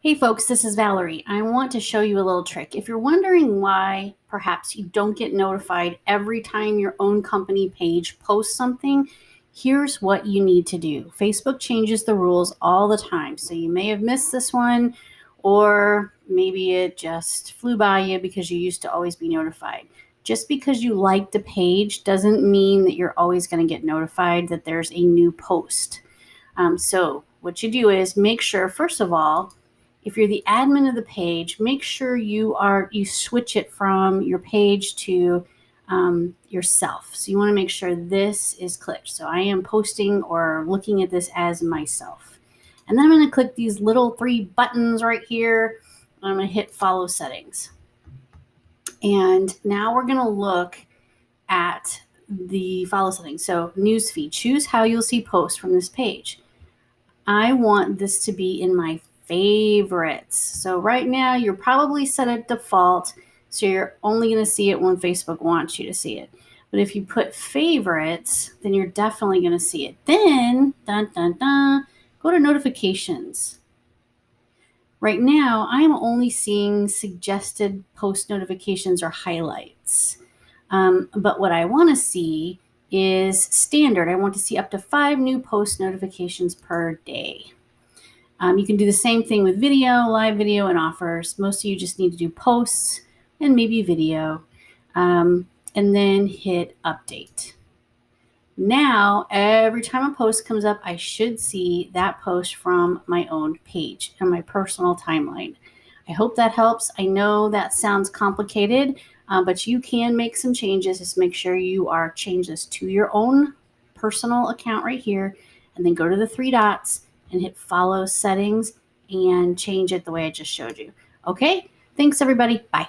Hey folks, this is Valerie. I want to show you a little trick. If you're wondering why perhaps you don't get notified every time your own company page posts something, here's what you need to do. Facebook changes the rules all the time, so you may have missed this one, or maybe it just flew by you because you used to always be notified. Just because you like the page doesn't mean that you're always going to get notified that there's a new post. So what you do is make sure, first of all, if you're the admin of the page, make sure you switch it from your page to yourself. So you want to make sure this is clicked. So I am posting or looking at this as myself. And then I'm going to click these little three buttons right here. I'm going to hit follow settings. And now we're going to look at the follow settings. So newsfeed, choose how you'll see posts from this page. I want this to be in my favorites. So right now you're probably set at default, so you're only going to see it when Facebook wants you to see it. But if you put favorites, then you're definitely going to see it. Then, go to notifications. Right now, I'm only seeing suggested post notifications or highlights. But what I want to see is standard. I want to see up to 5 new post notifications per day. You can do the same thing with video, live video, and offers. Most of you just need to do posts and maybe video, and then hit update. Now, every time a post comes up, I should see that post from my own page and my personal timeline. I hope that helps. I know that sounds complicated, but you can make some changes. Just make sure you change this to your own personal account right here, and then go to the 3 dots and hit follow settings and change it the way I just showed you. Okay, thanks everybody. Bye.